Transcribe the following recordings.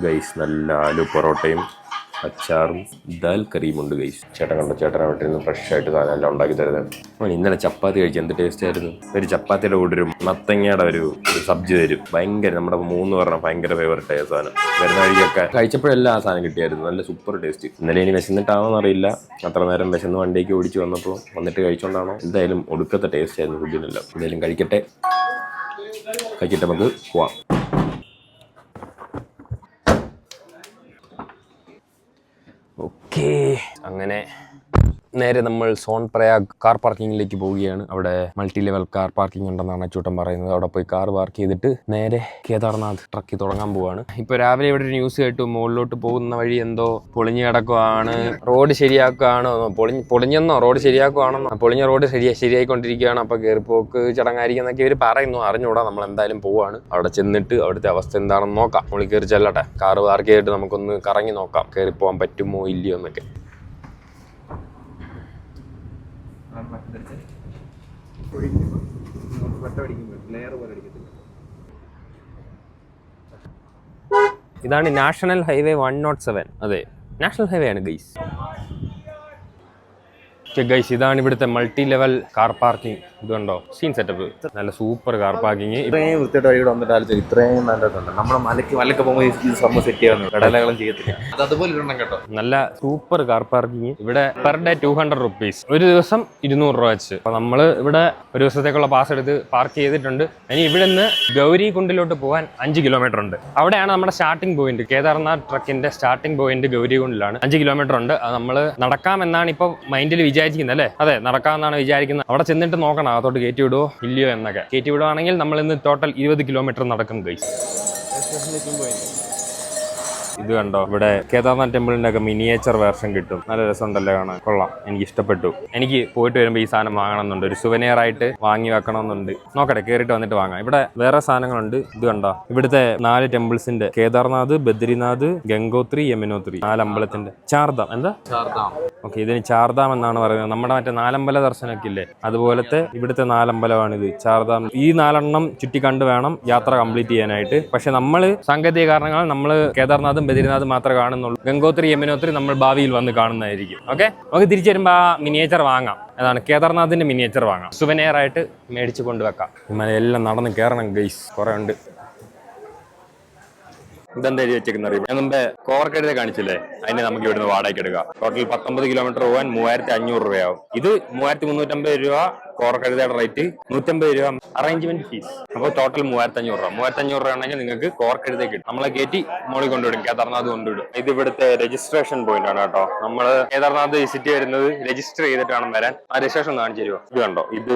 Guys നല്ല ആലു പൊറോട്ടയും അച്ചാറും ദാൽ കറിയും ഉണ്ട് ഗൈസ്. ചേട്ടൻ കണ്ട ചേട്ടനെ വീട്ടിൽ ഫ്രഷ് ആയിട്ട് സാധനം എല്ലാം ഉണ്ടാക്കി തരുന്നത്. ഇന്നലെ ചപ്പാത്തി കഴിച്ചു, എന്ത് ടേസ്റ്റ് ആയിരുന്നു. ഒരു ചപ്പാത്തിയുടെ കൂടെ ഒരു മത്തങ്ങയുടെ ഒരു സബ്ജി തരും. ഭയങ്കര നമ്മുടെ 3 പറഞ്ഞാൽ ഭയങ്കര ഫേവറേറ്റ് ആയ സാധനം. വരുന്ന വഴിക്കൊക്കെ കഴിച്ചപ്പോഴെല്ലാം ആ സാധനം കിട്ടിയായിരുന്നു. നല്ല സൂപ്പർ ടേസ്റ്റ്. ഇന്നലെ ഇനി വിശന്നിട്ടാണോ എന്നറിയില്ല, അത്ര നേരം വിശന്ന് വണ്ടിക്ക് ഓടിച്ച് വന്നപ്പോൾ വന്നിട്ട് കഴിച്ചോണ്ടാണോ, എന്തായാലും ഒടുക്കത്തെ ടേസ്റ്റ് ആയിരുന്നു ഫുഡിനെല്ലാം. എന്തായാലും കഴിച്ചിട്ട് നമുക്ക് പോവാം. ഓക്കേ, അങ്ങനെ നേരെ നമ്മൾ സോൺ പ്രയാഗ് കാർ പാർക്കിങ്ങിലേക്ക് പോവുകയാണ്. അവിടെ മൾട്ടി ലെവൽ കാർ പാർക്കിംഗ് ഉണ്ടെന്നാണ് അച്ചൂട്ടൻ പറയുന്നത്. അവിടെ പോയി കാർ പാർക്ക് ചെയ്തിട്ട് നേരെ കേദാർനാഥ് ട്രക്കിൽ തുടങ്ങാൻ പോവാണ്. ഇപ്പൊ രാവിലെ ഇവിടെ ഒരു ന്യൂസ് കേട്ടു, മുകളിലോട്ട് പോകുന്ന വഴി എന്തോ പൊളിഞ്ഞു കിടക്കുവാണ്, റോഡ് ശരിയാക്കുകയാണോ, പൊളിഞ്ഞെന്നോ റോഡ് ശരിയാക്കുവാണെന്നോ, പൊളിഞ്ഞ റോഡ് ശരിയായിക്കൊണ്ടിരിക്കുകയാണ്. അപ്പൊ കയറിപ്പോക്ക് ചടങ്ങായിരിക്കും എന്നൊക്കെ ഇവർ പറയുന്നു. അറിഞ്ഞൂടാ, നമ്മൾ എന്തായാലും പോവാണ്. അവിടെ ചെന്നിട്ട് അവിടുത്തെ അവസ്ഥ എന്താണെന്ന് നോക്കാം. നമ്മൾ കയറി ചെല്ലട്ടെ, കാർ പാർക്ക് ചെയ്തിട്ട് നമുക്കൊന്ന് കറങ്ങി നോക്കാം, കയറി പോകാൻ പറ്റുമോ ഇല്ലയോ എന്നൊക്കെ. ഇതാണ് നാഷണൽ ഹൈവേ 107. അതെ, നാഷണൽ ഹൈവേ ആണ് ഗൈസ്. ഗൈസ്, ഇതാണ് ഇവിടുത്തെ മൾട്ടി ലെവൽ കാർ പാർക്കിംഗ്. ഇത് കണ്ടോ, സീൻ സെറ്റപ്പ്, നല്ല സൂപ്പർ കാർ പാർക്കിംഗ്. ഇത്രയും വൃത്തിയായിട്ട് വഴിയുടെ വന്നിട്ട് ഇത്രയും നല്ലതുണ്ട്. നമ്മുടെ മലക്ക് പോകുമ്പോൾ ഈ സംഭവം സെറ്റ് ചെയ്യാൻ കടലകളും ചെയ്യത്തില്ല, അത് അതുപോലെ ഇടണം കേട്ടോ. നല്ല സൂപ്പർ കാർ പാർക്കിംഗ്. ഇവിടെ പെർ ഡേ 200 റുപ്പീസ്, ഒരു ദിവസം 200 രൂപ വെച്ച്. അപ്പൊ നമ്മള് ഇവിടെ ഒരു ദിവസത്തേക്കുള്ള പാസ് എടുത്ത് പാർക്ക് ചെയ്തിട്ടുണ്ട്. ഇനി ഇവിടെ നിന്ന് ഗൗരി കുണ്ടിലോട്ട് പോകാൻ 5 കിലോമീറ്റർ ഉണ്ട്. അവിടെയാണ് നമ്മുടെ സ്റ്റാർട്ടിംഗ് പോയിന്റ്. കേദാർനാഥ് ട്രക്കിന്റെ സ്റ്റാർട്ടിംഗ് പോയിന്റ് ഗൗരി കുണ്ടിലാണ്. 5 കിലോമീറ്റർ ഉണ്ട്. അത് നമ്മള് നടക്കാമെന്നാണ് ഇപ്പൊ മൈൻഡിൽ വിചാരിക്കുന്നത് അല്ലേ? അതെ, നടക്കാമെന്നാണ് വിചാരിക്കുന്നത്. അവിടെ ചെന്നിട്ട് നോക്കണം അതോട്ട് കയറ്റി വിടുവോ ഇല്ലയോ എന്നൊക്കെ. കയറ്റി വിടുവാണെങ്കിൽ നമ്മൾ ഇന്ന് ടോട്ടൽ 20 കിലോമീറ്റർ നടക്കും ഗൈസ്. ഇത് കണ്ടോ, ഇവിടെ കേദാർനാഥ് ടെമ്പിളിന്റെ ഒക്കെ മിനിയേച്ചർ വേർഷൻ കിട്ടും. നല്ല രസമുണ്ടല്ലേ കാണാൻ, കൊള്ളാം, എനിക്ക് ഇഷ്ടപ്പെട്ടു. എനിക്ക് പോയിട്ട് വരുമ്പോൾ ഈ സാധനം വാങ്ങണമെന്നുണ്ട്, ഒരു സുവനിയർ ആയിട്ട് വാങ്ങി വെക്കണമെന്നുണ്ട്. നോക്കട്ടെ, കയറിയിട്ട് വന്നിട്ട് വാങ്ങാം. ഇവിടെ വേറെ സാധനങ്ങളുണ്ട്. ഇത് കണ്ടോ, ഇവിടുത്തെ 4 ടെമ്പിൾസിന്റെ, കേദാർനാഥ്, ബദ്രിനാഥ്, ഗംഗോത്രി, യമുനോത്രി, 4 അമ്പലത്തിന്റെ ചാർധാം. എന്താ ചാർധാം? ഓക്കെ, ഇതിന് ചാർധാം എന്നാണ് പറയുന്നത്. നമ്മുടെ മറ്റേ 4 അമ്പല ദർശനമൊക്കെ ഇല്ലേ, അതുപോലത്തെ ഇവിടുത്തെ 4 അമ്പലമാണിത്, ചാർധാം. ഈ 4 എണ്ണം ചുറ്റിക്കണ്ട് വേണം യാത്ര കംപ്ലീറ്റ് ചെയ്യാനായിട്ട്. പക്ഷെ നമ്മൾ സാങ്കേതിക കാരണങ്ങൾ നമ്മൾ കേദാർനാഥും ബദ്രിനാഥ് മാത്രമേ കാണുന്നുള്ളൂ. ഗംഗോത്രി, യമുനോത്രി നമ്മൾ ഭാവിയിൽ വന്ന് കാണുന്നതായിരിക്കും. ഓക്കെ, നമുക്ക് തിരിച്ചു വരുമ്പോൾ ആ മിനിയേച്ചർ വാങ്ങാം. അതാണ് കേദാർനാഥിന്റെ മിനിയേച്ചർ വാങ്ങാം, സുവനിയർ ആയിട്ട് മേടിച്ച് കൊണ്ടുവെക്കാം. എല്ലാം നടന്ന് കയറണം ഗൈസ്, കുറെ ഉണ്ട്. ഇതെന്താ എഴുതി വെച്ചേക്കുന്ന അറിയാം. ഞാൻ മുമ്പേ കോവർക്കഴുത കാണിച്ചില്ലേ, അതിന് നമുക്ക് ഇവിടുന്ന് വാടകയ്ക്ക് എടുക്കാം. ടോട്ടൽ 19 കിലോമീറ്റർ പോകാൻ 3500 രൂപയാവും. ഇത് 3350 രൂപ കോവർക്കഴുതയുടെ റേറ്റ്, 150 രൂപ അറേഞ്ച്മെന്റ് ഫീസ്. അപ്പോൾ ടോട്ടൽ 3500 രൂപ. 3500 രൂപ ആണെങ്കിൽ നിങ്ങൾക്ക് കോവർക്കഴുത കിട്ടും. നമ്മളെ കയറ്റി മോളിൽ കൊണ്ടുവിടും, കേദാർനാഥ് കൊണ്ടുവിടും. ഇത് ഇവിടുത്തെ രജിസ്ട്രേഷൻ പോയിന്റ് ആണ് കേട്ടോ. നമ്മൾ കേദാർനാഥ് വിസിറ്റ് വരുന്നത് രജിസ്റ്റർ ചെയ്തിട്ട് വേണം വരാൻ. ആ രജിസ്ട്രേഷൻ കാണിച്ചു തരുമോ? ഇത് കണ്ടോ, ഇത്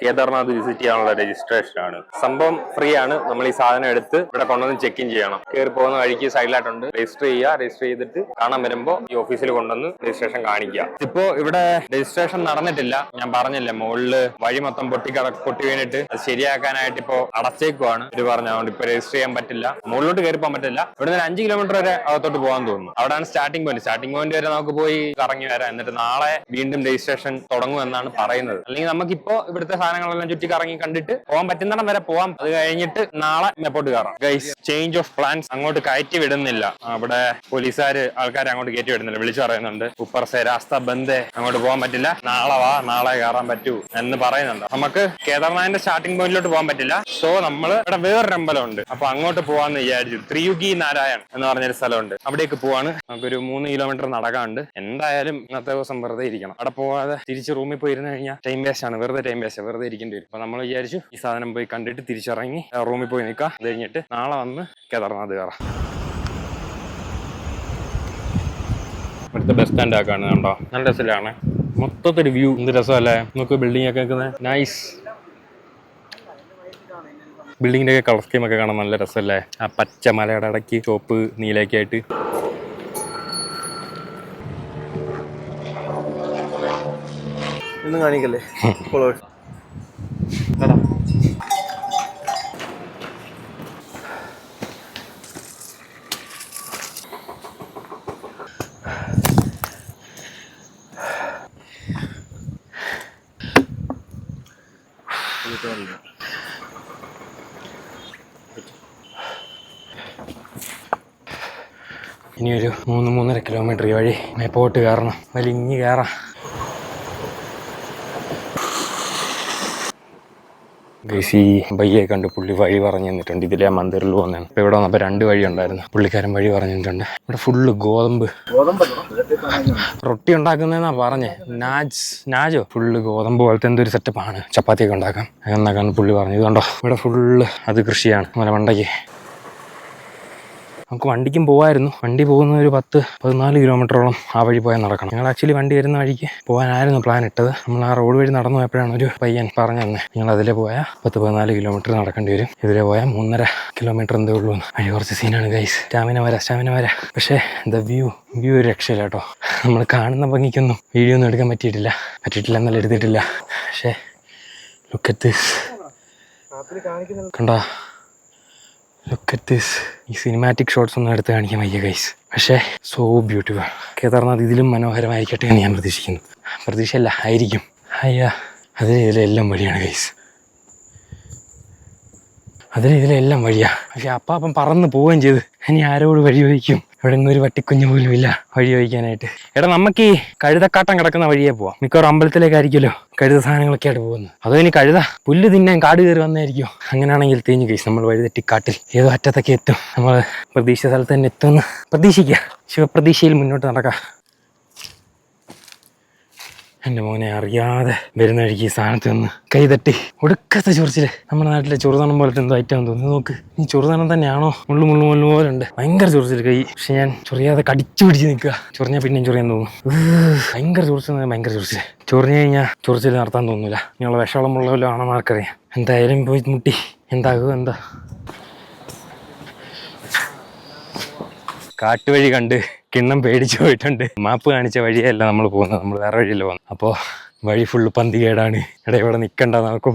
കേദാർനാഥ് വിസിറ്റ് ചെയ്യാനുള്ള രജിസ്ട്രേഷൻ ആണ്. സംഭവം ഫ്രീ ആണ്. നമ്മൾ ഈ സാധനം എടുത്ത് ഇവിടെ കൊണ്ടുവന്ന് ചെക്ക് ഇൻ ചെയ്യണം. കയറി പോകുന്ന വഴിക്ക് സൈഡിലായിട്ടുണ്ട്, രജിസ്റ്റർ ചെയ്യുക. രജിസ്റ്റർ ചെയ്തിട്ട് കാണാൻ വരുമ്പോൾ ഈ ഓഫീസിൽ കൊണ്ടുവന്ന് രജിസ്ട്രേഷൻ കാണിക്കുക. ഇപ്പോ ഇവിടെ രജിസ്ട്രേഷൻ നടന്നിട്ടില്ല. ഞാൻ പറഞ്ഞില്ലേ, മുകളില് വഴി മൊത്തം പൊട്ടി വീണിട്ട് അത് ശരിയാക്കാനായിട്ട് ഇപ്പോ അടച്ചേക്കുവാണ്. ഇത് പറഞ്ഞതുകൊണ്ട് ഇപ്പൊ രജിസ്റ്റർ ചെയ്യാൻ പറ്റില്ല, മുകളിലോട്ട് കയറി പോകാൻ പറ്റില്ല. ഇവിടെ നിന്ന് 5 കിലോമീറ്റർ വരെ അകത്തോട്ട് പോകാൻ തോന്നുന്നു. അവിടെയാണ് സ്റ്റാർട്ടിംഗ് പോയിന്റ്. സ്റ്റാർട്ടിംഗ് പോയിന്റ് വരെ നമുക്ക് പോയി കറങ്ങി വരാം. എന്നിട്ട് നാളെ വീണ്ടും രജിസ്ട്രേഷൻ തുടങ്ങുമെന്നാണ് പറയുന്നത്. അല്ലെങ്കിൽ നമുക്കിപ്പോ ഇവിടുത്തെ സാധനങ്ങളെല്ലാം ചുറ്റി കറങ്ങി കണ്ടിട്ട് പോകാൻ പറ്റുന്നിടം വരെ പോവാം. അത് കഴിഞ്ഞിട്ട് നാളെ മേപ്പോട്ട് കയറാം. Guys, change of plans. അങ്ങോട്ട് കയറ്റി വിടുന്നില്ല. അവിടെ പോലീസുകാര് ആൾക്കാരെ അങ്ങോട്ട് കയറ്റി വിടുന്നില്ല, വിളിച്ചു പറയുന്നുണ്ട്. ഉപ്പർസെ രാസ്ത ബന്ദ്, അങ്ങോട്ട് പോകാൻ പറ്റില്ല, നാളെ വാ, നാളെ കയറാൻ പറ്റൂ എന്ന് പറയുന്നുണ്ട്. നമുക്ക് കേദാർനാഥിന്റെ സ്റ്റാർട്ടിംഗ് പോയിന്റിലോട്ട് പോകാൻ പറ്റില്ല. സോ നമ്മൾ ഇവിടെ വേറൊരു അമ്പലം ഉണ്ട്, അപ്പൊ അങ്ങോട്ട് പോവാന്ന് വിചാരിച്ചു. ത്രിയുഗി നാരായൺ എന്ന് പറഞ്ഞൊരു സ്ഥലമുണ്ട്, അവിടേക്ക് പോവാണ്. നമുക്കൊരു 3 കിലോമീറ്റർ നടക്കാണ്ട്. എന്തായാലും ഇന്നത്തെ ദിവസം വെറുതെ ഇരിക്കണം. അവിടെ പോവാതെ തിരിച്ച് റൂമിൽ പോയി ഇരുന്ന് കഴിഞ്ഞാൽ ടൈം വേസ്റ്റ് ആണ്, വെറുതെ ടൈം വേസ്റ്റ്, വെറുതെ ഇരിക്കേണ്ടി വരും. അപ്പൊ നമ്മൾ വിചാരിച്ചു ഈ സാധനം പോയി കണ്ടിട്ട് തിരിച്ചിറങ്ങി റൂമിൽ പോയി നിൽക്കാം. അത് കഴിഞ്ഞിട്ട് നാളെ വന്ന് കേദാർനാഥ് കയറാം. അടുത്ത ബസ് സ്റ്റാൻഡ് ആക്കാണ് കണ്ടോ, നല്ല രസമാണ്. മൊത്തത്തിൽ വ്യൂ എന്ത് രസമല്ലേ. നമുക്ക് ബിൽഡിംഗ് ഒക്കെ നിൽക്കുന്നത് നൈസ്. ബിൽഡിങ്ങിന്റെ ഒക്കെ കളർ സ്കീം ഒക്കെ കാണാൻ നല്ല രസമല്ലേ. ആ പച്ച മലയുടെ ഇടയ്ക്ക് ചുവപ്പ് നീലയൊക്കെ ആയിട്ട്. ഒന്നും കാണിക്കല്ലേ. ഇനിയൊരു 3-3.5 കിലോമീറ്റർ ഈ വഴി മേപ്പോട്ട് കയറണം. വലിഞ്ഞ് കയറാം. ഈ ബയ്യെ കണ്ട് പുള്ളി വഴി പറഞ്ഞു തന്നിട്ടുണ്ട്. ഇതിലെ മന്ദിറിൽ പോകുന്നതാണ്. ഇപ്പോൾ ഇവിടെ വന്നപ്പോൾ 2 വഴി ഉണ്ടായിരുന്നു. പുള്ളിക്കാരൻ വഴി പറഞ്ഞിട്ടുണ്ട്. ഇവിടെ ഫുള്ള് ഗോതമ്പ് റൊട്ടി ഉണ്ടാക്കുന്നതെന്നാ പറഞ്ഞേ. നാജോ ഫുള്ള് ഗോതമ്പ് പോലത്തെ എന്തൊരു സെറ്റപ്പാണ്. ചപ്പാത്തിയൊക്കെ ഉണ്ടാക്കാം എന്നൊക്കെയാണ് പുള്ളി പറഞ്ഞത്. കണ്ടോ ഇവിടെ ഫുള്ള് അത് കൃഷിയാണ്. മലമണ്ടയ്ക്ക് നമുക്ക് വണ്ടിക്കും പോകാമായിരുന്നു. വണ്ടി പോകുന്ന ഒരു 10-14 കിലോമീറ്ററോളം ആ വഴി പോയാൽ നടക്കണം. ഞങ്ങൾ ആക്ച്വലി വണ്ടി വരുന്ന വഴിക്ക് പോകാനായിരുന്നു പ്ലാൻ ഇട്ടത്. നമ്മൾ ആ റോഡ് വഴി നടന്നു പോയപ്പോഴാണ് ഒരു പയ്യൻ പറഞ്ഞു തന്നെ, നിങ്ങൾ അതിലെ പോയാൽ 10-14 കിലോമീറ്റർ നടക്കേണ്ടി വരും, ഇതിലെ പോയാൽ 3.5 കിലോമീറ്റർ എന്തേ ഉള്ളൂ എന്ന്. വഴി കുറച്ച് സീനാണ് ഗൈസ്. സ്റ്റാമിന വരാം. പക്ഷേ വ്യൂ ഒരു രക്ഷയില്ല കേട്ടോ. നമ്മൾ കാണുന്ന ഭംഗിക്കൊന്നും വീഡിയോ ഒന്നും എടുക്കാൻ പറ്റിയിട്ടില്ല എന്നല്ല എടുത്തിട്ടില്ല. പക്ഷേ ലുക്ക് അറ്റ് ദിസ്, കണ്ടോ? Look at this. ഈ സിനിമാറ്റിക് ഷോട്ട്സ് ഒന്നും എടുത്ത് കാണിക്കാൻ വയ്യ ഗൈസ്. പക്ഷേ സോ ബ്യൂട്ടിഫുൾ. കേദാർനാഥ് ഇതിലും മനോഹരമായിരിക്കട്ടെ എന്ന് ഞാൻ പ്രതീക്ഷിക്കുന്നു. പ്രതീക്ഷയല്ല, ആയിരിക്കും. അയ്യാ, ഇതിലെല്ലാം വഴിയാണ് ഗൈസ്. ഇതിലെല്ലാം വഴിയാ. പക്ഷെ അപ്പം പറന്ന് പോവുകയും ചെയ്ത്. ഇനി ആരോട് വഴി ചോദിക്കും? ഇവിടെ നിന്ന് ഒരു വട്ടിക്കുഞ്ഞു പോലും ഇല്ല വഴി ചോദിക്കാനായിട്ട്. എടാ, നമുക്ക് ഈ കഴുതക്കാട്ടം കിടക്കുന്ന വഴിയെ പോവാം. മിക്കവാറും അമ്പലത്തിലേക്കായിരിക്കുമല്ലോ കഴുത സാധനങ്ങളൊക്കെ ആയിട്ട് പോകുന്നത്. അതോ ഇനി കഴുത പുല്ല് തിന്നാൻ കാട് കയറി വന്നായിരിക്കും. അങ്ങനെയാണെങ്കിൽ തേഞ്ഞു ഗൈസ്. നമ്മൾ വഴി തെറ്റിക്കാട്ടിൽ ഏതോ അറ്റത്തൊക്കെ എത്തും. നമ്മൾ പ്രതീക്ഷ സ്ഥലത്ത് തന്നെ എത്തുമെന്ന് പ്രതീക്ഷിക്കുക. ശിവപ്രതീക്ഷയിൽ മുന്നോട്ട് നടക്കാം. എൻ്റെ മോനെ അറിയാതെ വരുന്ന വഴിക്ക് ഈ സാധനത്തിൽ നിന്ന് കൈതട്ടി ഒടുക്കത്തെ ചൊറിച്ചില്. നമ്മുടെ നാട്ടിലെ ചെറുതണം പോലത്തെ എന്തോ ഐറ്റം തോന്നുന്നു. നോക്ക്, ഈ ചെറുതണം തന്നെയാണോ? മുള്ളു പോലെ ഉണ്ട്. ഭയങ്കര ചൊറിച്ചിൽ കൈ. പക്ഷെ ഞാൻ ചൊറിയാതെ കടിച്ചു പിടിച്ച് നിൽക്കുക. ചൊറിഞ്ഞാൽ പിന്നെയും ചൊറിയാൻ തോന്നും. ഭയങ്കര ചൊറിച്ചിൽ. ചൊറിഞ്ഞു കഴിഞ്ഞാൽ ചൊറിച്ചിൽ നടത്താൻ തോന്നില്ല. നിങ്ങളെ വിഷവളം ഉള്ളവല്ലോ ആണെന്ന് ആർക്കറിയാം. എന്തായാലും പോയി മുട്ടി എന്താ കാട്ടുവഴി കണ്ട് കിണ്ണം പേടിച്ചു പോയിട്ടുണ്ട്. മാപ്പ് കാണിച്ച വഴിയല്ല നമ്മൾ പോകുന്നത്. നമ്മൾ വേറെ വഴിയല്ല പോകുന്നത്. അപ്പോൾ വഴി ഫുള്ള് പന്തികേടാണ്. ഇവിടെ നിൽക്കണ്ട, നമുക്ക്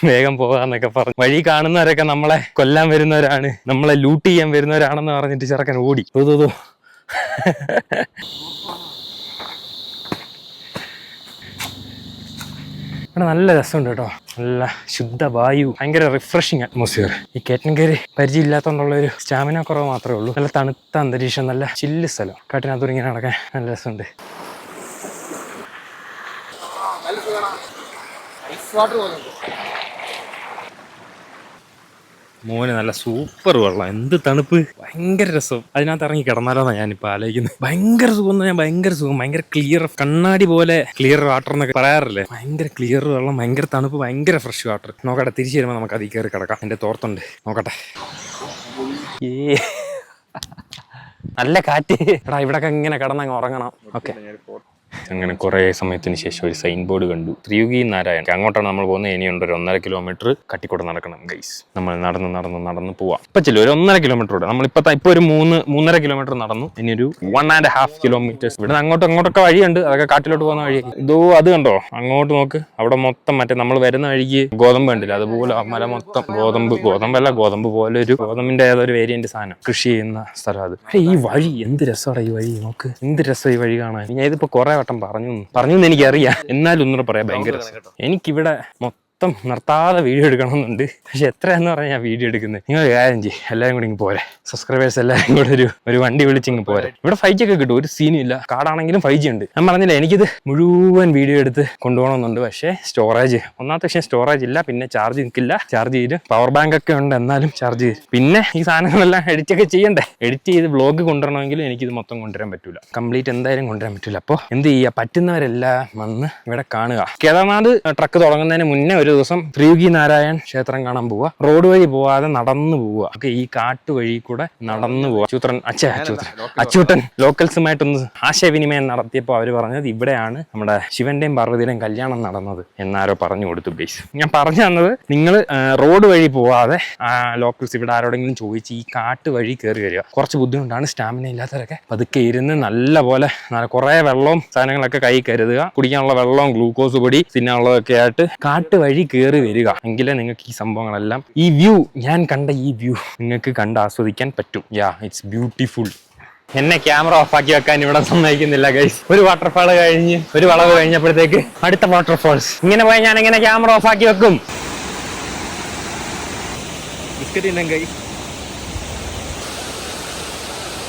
വേഗം പോകാന്നൊക്കെ പറഞ്ഞു. വഴി കാണുന്നവരൊക്കെ നമ്മളെ കൊല്ലാൻ വരുന്നവരാണ്, നമ്മളെ ലൂട്ട് ചെയ്യാൻ വരുന്നവരാണെന്ന് പറഞ്ഞിട്ട് ചെറുക്കൻ ഓടി. ഇവിടെ നല്ല രസമുണ്ട് കേട്ടോ. നല്ല ശുദ്ധ വായു, ഭയങ്കര റിഫ്രഷിങ് അറ്റ്മോസ്ഫിയർ. ഈ കയറ്റം കയറി പരിചയമില്ലാത്തതുകൊണ്ടുള്ള ഒരു സ്റ്റാമിന കുറവ് മാത്രമേ ഉള്ളൂ. നല്ല തണുത്ത അന്തരീക്ഷം, നല്ല ചില്ല് സ്ഥലം. കാട്ടിനകത്ത് ഇങ്ങനെ നടക്കാൻ നല്ല രസമുണ്ട്. മോന് നല്ല സൂപ്പർ വെള്ളം, എന്ത് തണുപ്പ്, ഭയങ്കര രസം. അതിനകത്ത് ഇറങ്ങി കിടന്നാലോന്നാണ് ഞാനിപ്പോൾ ആലോചിക്കുന്നത്. ഭയങ്കര സുഖം, ഭയങ്കര ക്ലിയർ, കണ്ണാടി പോലെ ക്ലിയർ വാട്ടർ എന്നൊക്കെ പറയാറില്ലേ. ഭയങ്കര ക്ലിയർ വെള്ളം, ഭയങ്കര തണുപ്പ്, ഭയങ്കര ഫ്രഷ് വാട്ടർ. നോക്കട്ടെ, തിരിച്ചു വരുമ്പോൾ നമുക്ക് അതിൽ കയറി കിടക്കാം. എൻ്റെ തോർത്തുണ്ട്, നോക്കട്ടെ. നല്ല കാറ്റ്. എടാ, ഇവിടൊക്കെ ഇങ്ങനെ കിടന്നങ്ങ് ഉറങ്ങണം. ഓക്കെ. അങ്ങനെ കുറേ സമയത്തിന് ശേഷം ഒരു സൈൻ ബോർഡ് കണ്ടു. ത്രിയുഗി നാരായൺ. അങ്ങോട്ടാണ് നമ്മൾ പോകുന്നത്. ഇനിയുണ്ട് ഒരു 1.5 കിലോമീറ്റർ കട്ടിക്കൂടെ നടക്കണം ഗൈസ്. നമ്മൾ നടന്ന് പോവാം. ഇപ്പൊ ചെല്ലു ഒരു 1.5 കിലോമീറ്റർ കൂടെ. നമ്മളിപ്പോ ഒരു 3.5 കിലോമീറ്റർ നടന്നു. ഇനി ഒരു 1.5 കിലോമീറ്റേഴ്സ്. ഇവിടെ അങ്ങോട്ടൊക്കെ വഴിയുണ്ട്. അതൊക്കെ കാട്ടിലോട്ട് പോകുന്ന വഴി. അത് കണ്ടോ, അങ്ങോട്ട് നോക്ക്. അവിടെ മൊത്തം മറ്റേ നമ്മൾ വരുന്ന വഴിക്ക് ഗോതമ്പ് കണ്ടില്ല, അതുപോലെ മല മൊത്തം ഗോതമ്പ് പോലെ ഒരു ഗോതമ്പിന്റെ ഏതൊരു വേരിയന്റ് സാധനം കൃഷി ചെയ്യുന്ന സ്ഥലം അത്. ഈ വഴി എന്ത് രസമാണ്. ഈ വഴി നോക്ക്, എന്ത് രസം ഈ വഴി കാണാൻ. ഞാൻ ഇതിപ്പോ കുറെ വട്ടം പറഞ്ഞു എനിക്കറിയാം, എന്നാലും ഒന്നുകൂടെ പറയാം. ഭയങ്കര എനിക്കിവിടെ നിർത്താതെ വീഡിയോ എടുക്കണമെന്നുണ്ട്. പക്ഷെ എത്രയെന്ന് പറഞ്ഞാൽ ഞാൻ വീഡിയോ എടുക്കുന്നത്. നിങ്ങൾ കാര്യം ചെയ്യും, എല്ലാവരും കൂടി ഇങ്ങ് പോരെ. സബ്സ്ക്രൈബേഴ്സ് എല്ലാവരും കൂടെ ഒരു വണ്ടി വിളിച്ചിങ്ങ് പോരെ. ഇവിടെ 5G ഒക്കെ കിട്ടും, ഒരു സീനും ഇല്ല. കാർഡാണെങ്കിലും 5G ഉണ്ട്. ഞാൻ പറഞ്ഞില്ല, എനിക്കിത് മുഴുവൻ വീഡിയോ എടുത്ത് കൊണ്ടുപോകണമെന്നുണ്ട്. പക്ഷേ ഒന്നാമത്തെ വിഷയം സ്റ്റോറേജ് ഇല്ല. പിന്നെ ചാർജ് നിൽക്കില്ല. ചാർജ് ചെയ്ത് പവർ ബാങ്ക് ഒക്കെ ഉണ്ട്, എന്നാലും ചാർജ് ചെയ്ത്. പിന്നെ ഈ സാധനങ്ങളെല്ലാം എഡിറ്റൊക്കെ ചെയ്യണ്ടേ. എഡിറ്റ് ചെയ്ത് വ്ളോഗ് കൊണ്ടുവരണമെങ്കിൽ എനിക്കിത് മൊത്തം കൊണ്ടുവരാൻ പറ്റൂല. കംപ്ലീറ്റ് എന്തായാലും കൊണ്ടുവരാൻ പറ്റൂല. അപ്പോൾ എന്ത് ചെയ്യുക, പറ്റുന്നവരെല്ലാം വന്ന് ഇവിടെ കാണുക. കേദാർനാഥ് ട്രക്ക് തുടങ്ങുന്നതിന് മുന്നേ ഒരു ദിവസം ത്രിയുഗി നാരായൺ ക്ഷേത്രം കാണാൻ പോവുക. റോഡ് വഴി പോവാതെ നടന്നു പോവുക. ഒക്കെ ഈ കാട്ടുവഴി കൂടെ നടന്നു പോവുക. അച്ചൂട്ടൻ ലോക്കൽസുമായിട്ടൊന്ന് ആശയവിനിമയം നടത്തിയപ്പോൾ അവർ പറഞ്ഞത് ഇവിടെയാണ് നമ്മുടെ ശിവന്റെയും പാർവതിയുടെയും കല്യാണം നടന്നത് എന്നാരോ പറഞ്ഞു കൊടുത്തു ഗൈസ്. ഞാൻ പറഞ്ഞു തന്നത്, നിങ്ങൾ റോഡ് വഴി പോവാതെ ലോക്കൽസ് ഇവിടെ ആരോടെങ്കിലും ചോദിച്ച് ഈ കാട്ടുവഴി കയറി വരിക. കുറച്ച് ബുദ്ധിമുട്ടാണ്. സ്റ്റാമിന ഇല്ലാത്തവരൊക്കെ പതുക്കെ ഇരുന്ന് നല്ല പോലെ കുറേ വെള്ളവും സാധനങ്ങളൊക്കെ കൈ കരുതുക. കുടിക്കാനുള്ള വെള്ളവും ഗ്ലൂക്കോസ് പൊടി തിന്നാനുള്ളതൊക്കെ ആയിട്ട് കാട്ടുവഴി കയറി വരിക. എങ്കിലേ നിങ്ങൾക്ക് ഈ സംഭവങ്ങളെല്ലാം, ഈ വ്യൂ, ഞാൻ കണ്ട ഈ വ്യൂ നിങ്ങൾക്ക് കണ്ട് ആസ്വദിക്കാൻ പറ്റും. It's beautiful. എന്നെ ക്യാമറ ഓഫ് ആക്കി വെക്കാൻ ഇവിടെ സമ്മതിക്കുന്നില്ല ഗൈസ്. ഒരു വാട്ടർഫാൾ കഴിഞ്ഞ് ഒരു വളവ് കഴിഞ്ഞപ്പോഴത്തേക്ക് അടുത്ത വാട്ടർഫാൾസ്. ഇങ്ങനെ പോയാൽ ഞാൻ എങ്ങനെ ക്യാമറ ഓഫ് ആക്കി വെക്കും?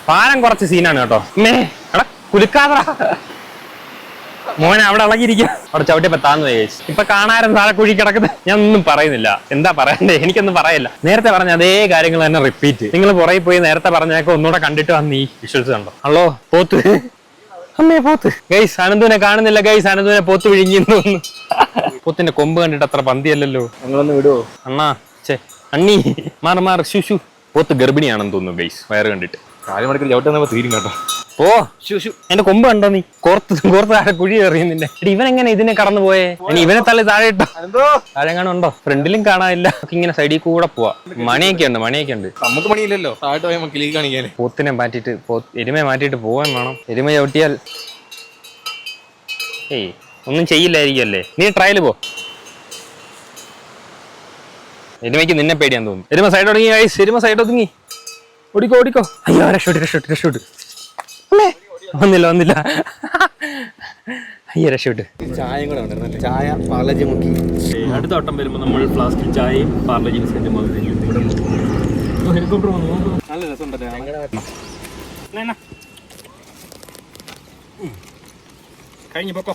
പാലം കുറച്ച് സീനാണ് കേട്ടോ. എടാ കുലുക്കാതറ മോനെ അവിടെ ഇളകിയിരിക്കും. അവിടെ ചവിട്ടിയപ്പോ താന്നു കഴിച്ചു. ഇപ്പൊ കാണാനും താഴെ കുഴി കിടക്കുന്നത്. ഞാൻ ഒന്നും പറയുന്നില്ല, എന്താ പറയണ്ടേ, എനിക്കൊന്നും പറയില്ല. നേരത്തെ പറഞ്ഞ അതേ കാര്യങ്ങൾ തന്നെ റിപ്പീറ്റ്. നിങ്ങൾ പുറകെ പോയി നേരത്തെ പറഞ്ഞേക്കെ ഒന്നുകൂടെ കണ്ടിട്ട് വന്ന് ഈ വിഷ്വൽസ് കണ്ടോ. ഹലോ പോത്ത്, അമ്മേ പോത്ത്. ഗൈസ് അനന്തുവിനെ കാണുന്നില്ല ഗൈസ്, അനന്തുവിനെ പോത്ത് വിഴുങ്ങിന്ന് തോന്നുന്നു. പോത്തിന്റെ കൊമ്പ് കണ്ടിട്ട് അത്ര പന്തിയല്ലല്ലോ. ഞങ്ങളൊന്ന് വിടുവോ അണ്ണാ ചേ അണ്ണി മാറി ശുശു. പോത്ത് ഗർഭിണിയാണെന്ന് തോന്നുന്നു ഗൈസ്, വയറ് കണ്ടിട്ട്. 4 മണിക്കൂർ ചവിട്ടുന്നപ്പോ തീരും കേട്ടോ. ഓ ശുശു എന്റെ കൊമ്പ് കണ്ടോ നീ? കോർത്ത് താഴെ കുഴി എറിയുന്നില്ല. ഇവൻ എങ്ങനെ ഇതിനെ കടന്നു പോയേ? ഇനി ഇവനെ തള്ളി താഴെ ഇട്ടോ. താഴെ കാണുണ്ടോ? ഫ്രണ്ടിലും കാണാനില്ല. ഇങ്ങനെ സൈഡിൽ കൂടെ പോവാ. മണിയൊക്കെ ഉണ്ട്. നമുക്ക് പണിയില്ലല്ലോ, താഴോട്ട് പോയാൽ കിളി കാണിക്കാൻ. പോത്തിനെ മാറ്റിട്ട് എരുമയെ മാറ്റിട്ട് പോവാൻ വേണം. എരുമ ചവിട്ടിയാൽ ഏയ് ഒന്നും ചെയ്യില്ലായിരിക്കും അല്ലേ. നീ ട്രയൽ പോ. എരുമയ്ക്ക് നിന്നെ പേടിയാന്ന് തോന്നുന്നു. എരുമ സൈഡ് ഒതുങ്ങി ഗൈസ്, എരുമ സൈഡ് ഒതുങ്ങി. ഓടിക്കോ. അയ്യോ രക്ഷോട്ട്. വന്നില്ല. അയ്യോ രക്ഷോട്ട്. ചായയും കൂടെ ഉണ്ടായിരുന്നു. ചായ പാർലജി മുക്കി. അടുത്ത വട്ടം വരുമ്പോൾ നമ്മൾ ഫ്ലാസ്കിൽ ചായയും പാർലജി ബിസ്ക്കറ്റും നല്ല രസമുണ്ടല്ലേ. കഴിഞ്ഞു പൊക്കോ.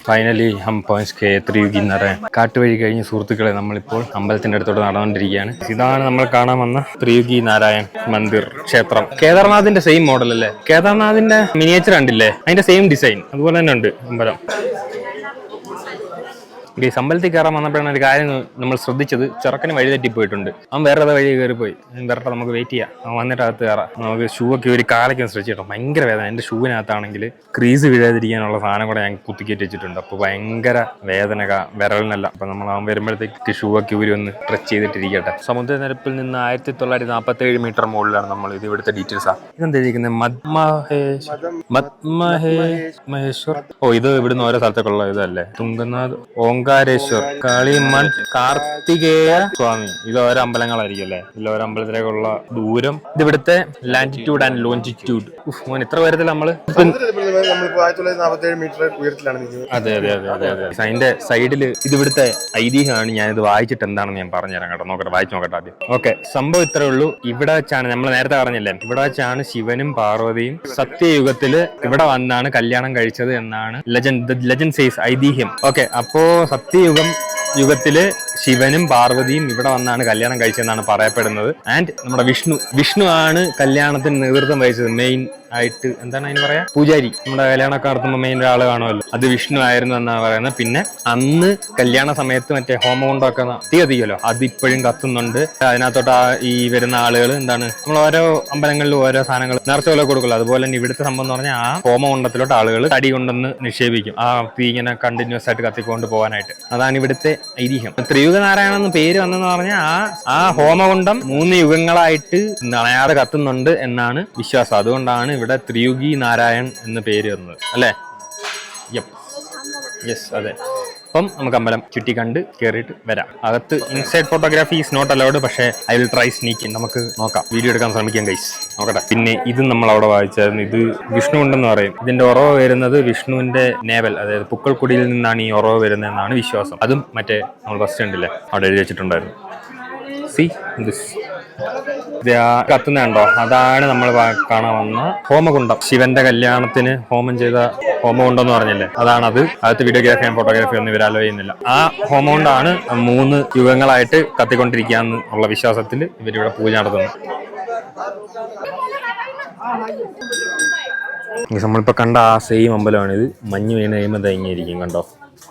ഫൈനലി ഹം പहुंच गए त्रियुगी नारायण. കാട്ടുവഴി കഴിഞ്ഞ് സുഹൃത്തുക്കളെ നമ്മളിപ്പോൾ അമ്പലത്തിന്റെ അടുത്തോട്ട് നടന്നുകൊണ്ടിരിക്കുകയാണ്. ഇതാണ് നമ്മൾ കാണാൻ വന്ന ത്രിയുഗി നാരായൺ മന്ദിർ ക്ഷേത്രം. കേദാർനാഥിന്റെ സെയിം മോഡൽ അല്ലേ? കേദാർനാഥിന്റെ മിനിയേച്ചർ കണ്ടില്ലേ? അതിന്റെ സെയിം ഡിസൈൻ അതുപോലെ തന്നെ ഉണ്ട് അമ്പലം. ഈ അമ്പലത്തിൽ കയറാൻ വന്നപ്പോഴാണ് ഒരു കാര്യം നമ്മൾ ശ്രദ്ധിച്ചത്. ചെറുക്കന് വഴി തെറ്റിപ്പോയിട്ടുണ്ട്. അവൻ വേറെ വഴി കയറിപ്പോയി. വരട്ടെ, നമുക്ക് വെയിറ്റ് ചെയ്യാം. അവൻ വന്നിട്ട് അകത്ത് കയറാം. നമുക്ക് ഷൂ ഒക്കെ ഒരു കാലൊക്കെ ശ്രദ്ധിച്ചിട്ടോ. ഭയങ്കര വേദന. എൻ്റെ ഷൂവിനകത്താണെങ്കിൽ ക്രീസ് വീഴാതിരിക്കാനുള്ള സാധനം കൂടെ ഞാൻ കുത്തിക്കേറ്റി വെച്ചിട്ടുണ്ട്. അപ്പോൾ ഭയങ്കര വേദന വിരലിനല്ല. അപ്പോൾ നമ്മൾ അവൻ വരുമ്പോഴത്തേക്ക് ഷൂ ഒക്കെ ഊരി ഒന്ന് സ്ട്രെച്ച് ചെയ്തിട്ടിരിക്കട്ടെ. സമുദ്രനിരപ്പിൽ നിന്ന് 1947 മീറ്റർ മുകളിലാണ് നമ്മൾ. ഇത് ഇവിടുത്തെ ഡീറ്റെയിൽസാണ്. ഇതെന്തായിരിക്കുന്നത്? മഹേശ്വർ. ഓ ഇത് ഇവിടുന്ന് ഓരോ സ്ഥലത്തേക്കുള്ള ഇതല്ലേ. തുങ്കനാഥ്, ഓങ്കാരേശ്വർ, കാളിയമ്മൻ, കാർത്തികേയ സ്വാമി. ഇത് ഓരോ അമ്പലങ്ങളായിരിക്കും അല്ലേ? ഇതിൽ ഓരോ അമ്പലത്തിലേക്കുള്ള ദൂരം. ഇത് ഇവിടുത്തെ ലാറ്റിറ്റ്യൂഡ് ആൻഡ് ലോഞ്ചിറ്റ്യൂഡ്. മോൻ ഇത്ര ഉയരത്തിൽ നമ്മള് 1947 മീറ്റർ ഉയരത്തിലാണ് നിൽക്കുന്നത്. അതെ. അതിന്റെ സൈഡിൽ ഇത് ഇവിടുത്തെ ഐതിഹ്യമാണ്. ഞാനിത് വായിച്ചിട്ട് എന്താണെന്ന് ഞാൻ പറഞ്ഞുതരാം കേട്ടോ. വായിച്ചു നോക്കട്ടെ ആദ്യം. ഓക്കെ, സംഭവം ഇത്രേ ഉള്ളൂ. ഇവിടെ വെച്ചാണ് നമ്മൾ നേരത്തെ പറഞ്ഞില്ലേ, ഇവിടെ വെച്ചാണ് ശിവനും പാർവതിയും സത്യയുഗത്തില് ഇവിടെ വന്നാണ് കല്യാണം കഴിച്ചത് എന്നാണ് ലെജൻഡ് സേസ്, ഐതിഹ്യം. ഓക്കെ, അപ്പോ യുഗത്തില് ശിവനും പാർവതിയും ഇവിടെ വന്നാണ് കല്യാണം കഴിച്ചതെന്നാണ് പറയപ്പെടുന്നത്. ആൻഡ് നമ്മുടെ വിഷ്ണു ആണ് കല്യാണത്തിന് നേതൃത്വം വഹിച്ചത്. മെയിൻ ആയിട്ട് എന്താണ് അതിന് പറയാ, പൂജാരി. നമ്മുടെ കല്യാണമൊക്കെ നടത്തുമ്പോൾ മെയിൻ ഒരാൾ കാണുമല്ലോ, അത് വിഷ്ണു ആയിരുന്നു എന്നാണ് പറയുന്നത്. പിന്നെ അന്ന് കല്യാണ സമയത്ത് മറ്റേ ഹോമകുണ്ടമൊക്കെ കത്തിയല്ലോ, അത് ഇപ്പോഴും കത്തുന്നുണ്ട്. അതിനകത്തോട്ട് ഈ വരുന്ന ആളുകൾ എന്താണ്, നമ്മൾ ഓരോ അമ്പലങ്ങളിലും ഓരോ സാധനങ്ങൾ നേർച്ചകളെ കൊടുക്കുള്ളൂ. അതുപോലെ തന്നെ ഇവിടുത്തെ സംഭവം എന്ന് പറഞ്ഞാൽ ആ ഹോമകുണ്ടത്തിലോട്ട് ആളുകൾ തടി കൊണ്ടൊന്ന് നിക്ഷേപിക്കും. ആ തീ ഇങ്ങനെ കണ്ടിന്യൂസ് ആയിട്ട് കത്തിക്കൊണ്ട് പോകാനായിട്ട്. അതാണ് ഇവിടുത്തെ ഐതിഹ്യം. ത്രിയുഗനാരായണ എന്ന് പേര് വന്നെന്ന് പറഞ്ഞാൽ ആ ഹോമകുണ്ടം 3 യുഗങ്ങളായിട്ട് അണയാതെ കത്തുന്നുണ്ട് എന്നാണ് വിശ്വാസം. അതുകൊണ്ടാണ് ഇവിടെ ത്രിയുഗി നാരായൺ എന്ന് പേര് വന്നത് അല്ലേ? യെസ് അതെ. അപ്പം നമുക്ക് അമ്പലം ചുറ്റി കണ്ട് കയറിയിട്ട് വരാം. അകത്ത് inside photography is not allowed. പക്ഷേ ഐ വിൽ ട്രൈ സ്നീക്കിങ്. നമുക്ക് നോക്കാം, വീഡിയോ എടുക്കാൻ ശ്രമിക്കാം ഗൈസ്. നോക്കട്ടെ. പിന്നെ ഇത് നമ്മൾ അവിടെ വായിച്ചായിരുന്നു. ഇത് വിഷ്ണു ഉണ്ടെന്ന് പറയും. ഇതിന്റെ ഉറവ് വരുന്നത് വിഷ്ണുവിന്റെ നേവൽ, അതായത് പുക്കൾക്കുടിയിൽ നിന്നാണ് ഈ ഉറവ് വരുന്നതെന്നാണ് വിശ്വാസം. അതും മറ്റേ നമ്മൾ ബസ് സ്റ്റാൻഡില്ലേ അവിടെ എഴുതി വെച്ചിട്ടുണ്ടായിരുന്നു. സി ദിസ് കത്തുന്നുണ്ടോ? അതാണ് നമ്മൾ കാണാൻ വന്ന ഹോമകുണ്ടം. ശിവന്റെ കല്യാണത്തിന് ഹോമം ചെയ്ത ഹോമകുണ്ടം എന്ന് പറഞ്ഞില്ലേ, അതാണത്. അകത്ത് വീഡിയോഗ്രാഫി ആൻഡ് ഫോട്ടോഗ്രാഫി ഒന്നും ഇവർ അലോ ചെയ്യുന്നില്ല. ആ ഹോമകുണ്ടാണ് 3 യുഗങ്ങളായിട്ട് കത്തിക്കൊണ്ടിരിക്കുകയെന്ന് ഉള്ള വിശ്വാസത്തിൽ ഇവരിവിടെ പൂജ നടത്തുന്നു. നമ്മളിപ്പോൾ കണ്ട ആ സെയിം അമ്പലമാണിത്. മഞ്ഞ് വീണ് കഴിയുമ്പോൾ തേങ്ങിയിരിക്കും കണ്ടോ.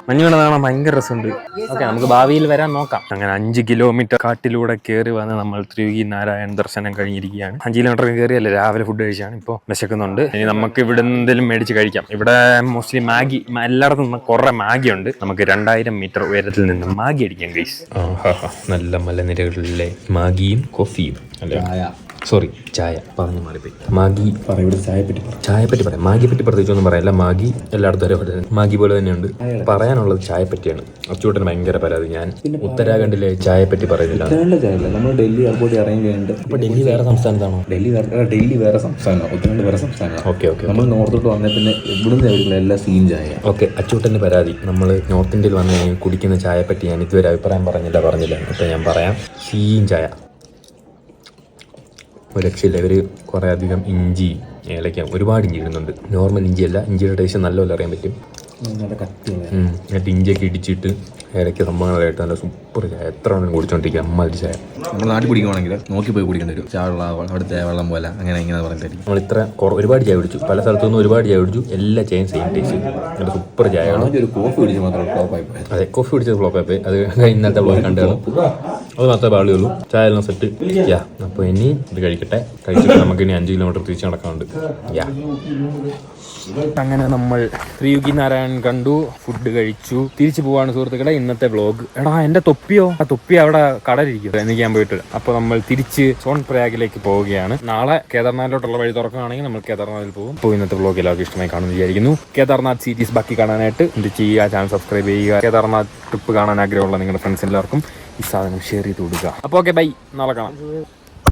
മഞ്ഞ് വീണ കാണാൻ ഭയങ്കര രസമുണ്ട്. ഓക്കെ, നമുക്ക് ഭാവിയിൽ വരാൻ നോക്കാം. അങ്ങനെ 5 കിലോമീറ്റർ കാട്ടിലൂടെ കയറി വന്ന് നമ്മൾ ത്രിയുഗി നാരായൺ ദർശനം കഴിഞ്ഞിരിക്കുകയാണ്. 5 കിലോമീറ്റർ കയറിയല്ലേ, രാവിലെ ഫുഡ് കഴിച്ചാണ്. ഇപ്പോൾ വിശക്കുന്നുണ്ട്. ഇനി നമുക്ക് ഇവിടെ എന്തെങ്കിലും മേടിച്ച് കഴിക്കാം. ഇവിടെ മോസ്റ്റ്ലി മാഗി, എല്ലായിടത്തും കുറേ മാഗി ഉണ്ട്. നമുക്ക് 2000 മീറ്റർ ഉയരത്തിൽ നിന്ന് മാഗി അടിക്കാം ഗൈസ്. നല്ല മലനിരകളിലെ മാഗിയും കോഫിയും അല്ലേ, സോറി ചായ പറഞ്ഞു മാറിപ്പോയി. മാഗി പറയാം, ഇവിടെ ചായപ്പറ്റി പറയാം. മാഗിയെ പറ്റി പ്രത്യേകിച്ചൊന്നും പറയല്ല. മാഗി എല്ലായിടത്തും ഒരേ മാഗി പോലെ തന്നെയുണ്ട്. പറയാനുള്ളത് ചായപ്പറ്റിയാണ്. അച്ചൂട്ടന് ഭയങ്കര പരാതി, ഞാൻ ഉത്തരാഖണ്ഡിലെ ചായപ്പറ്റി പറയുന്നില്ല. നമ്മൾ ഡൽഹി എയർപോർട്ടിൽ ഇറങ്ങിയുണ്ട്. അപ്പൊ ഡൽഹി വേറെ സംസ്ഥാനത്താണോ? ഡൽഹി വേറെ സംസ്ഥാനമാണ്, ഉത്തരാഖണ്ഡ് വേറെ സംസ്ഥാനമാണ്. ഓക്കെ. നമ്മൾ നോർത്തോട്ട് വന്നാൽ പിന്നെ ഇവിടുന്ന് എല്ലാ സീൻ ചായ. ഓക്കെ, അച്ചൂട്ടന്റെ പരാതി, നമ്മൾ നോർത്ത് ഇന്ത്യയിൽ വന്ന് കുടിക്കുന്ന ചായപ്പറ്റി ഞാൻ ഇതുവരെ അഭിപ്രായം പറഞ്ഞില്ല. അപ്പോൾ ഞാൻ പറയാം, സീൻ ചായ. ഒരു രക്ഷയില്ല. ഇവർ കുറേ അധികം ഇഞ്ചി ഏലക്ക ഒരുപാട് ഇഞ്ചി ഇടുന്നുണ്ട്. നോർമൽ ഇഞ്ചിയല്ല, ഇഞ്ചിയുടെ ടേസ്റ്റ് നല്ലപോലെ അറിയാൻ പറ്റും. എന്നിട്ട് ഇഞ്ചിയൊക്കെ ഇടിച്ചിട്ട് ഏലക്ക സംഭവങ്ങളായിട്ട് നല്ല സൂപ്പർ ചായ. എത്ര വേണം കുടിച്ചോണ്ടിരിക്കുക അമ്മാതിരി ചായ. നമ്മുടെ നാട്ടിൽ കുടിക്കുവാണെങ്കിൽ നോക്കി പോയി കുടിക്കേണ്ടി വരും. ചായ അവിടുത്തെ വെള്ളം പോലെ അങ്ങനെ ഇങ്ങനെ പറഞ്ഞിട്ടായിരിക്കും. നമ്മൾ ഇത്ര ഒരുപാട് ചായ കുടിച്ചു, പല സ്ഥലത്തുനിന്നും ഒരുപാട് ചായ കുടിച്ചു. എല്ലാ ചായയും സെയിം ടേസ്റ്റ്, നല്ല സൂപ്പർ ചായയാണ്. ഒരു കോഫി കുടിച്ച് മാത്രം ഫ്ലോപ്പായി പോയി. അതെ, കോഫി കുടിച്ചത് ഫ്ലോപ്പായി പോയി. അത് ഇന്നത്തെ ബ്ലോഗ് കണ്ടു കാണും. അത് മാത്രമേ പാടുള്ളൂ. ചായ എല്ലാം സെറ്റ്. യാ, അപ്പോൾ ഇനി ഇത് കഴിക്കട്ടെ. കഴിച്ചിട്ട് നമുക്ക് ഇനി 5 കിലോമീറ്റർ തിരിച്ച് നടക്കാനുണ്ട്. യാ, അങ്ങനെ നമ്മൾ ശ്രീയുഗി നാരായൺ കണ്ടു, ഫുഡ് കഴിച്ചു, തിരിച്ചു പോവാണ് സുഹൃത്തുക്കളെ ഇന്നത്തെ വ്ളോഗ്. എടാ എന്റെ തൊപ്പിയോ? ആ തൊപ്പി അവിടെ കടലിരിക്കും, എനിക്ക് ഞാൻ പോയിട്ട്. അപ്പൊ നമ്മൾ തിരിച്ച് സോൺ പ്രയാഗിലേക്ക് പോവുകയാണ്. നാളെ കേദാർനാഥിലോട്ടുള്ള വഴി തുറക്കുകയാണെങ്കിൽ നമ്മൾ കേദാർനാഥിൽ പോകും. അപ്പോൾ ഇന്നത്തെ വ്ളോഗ് എല്ലാവർക്കും ഇഷ്ടമായി കാണുമെന്ന് വിചാരിക്കുന്നു. കേദാർനാഥ് സീരീസ് ബാക്കി കാണാനായിട്ട് എന്ത് ചെയ്യുക, ചാനൽ സബ്സ്ക്രൈബ് ചെയ്യുക. കേദാർനാഥ് ട്രിപ്പ് കാണാൻ ആഗ്രഹമുള്ള നിങ്ങളുടെ ഫ്രണ്ട്സ് എല്ലാവർക്കും ഈ സാധനം ഷെയർ ചെയ്ത് കൊടുക്കുക. അപ്പോൾ ഓക്കെ, ബൈ, നാളെ കാണാം.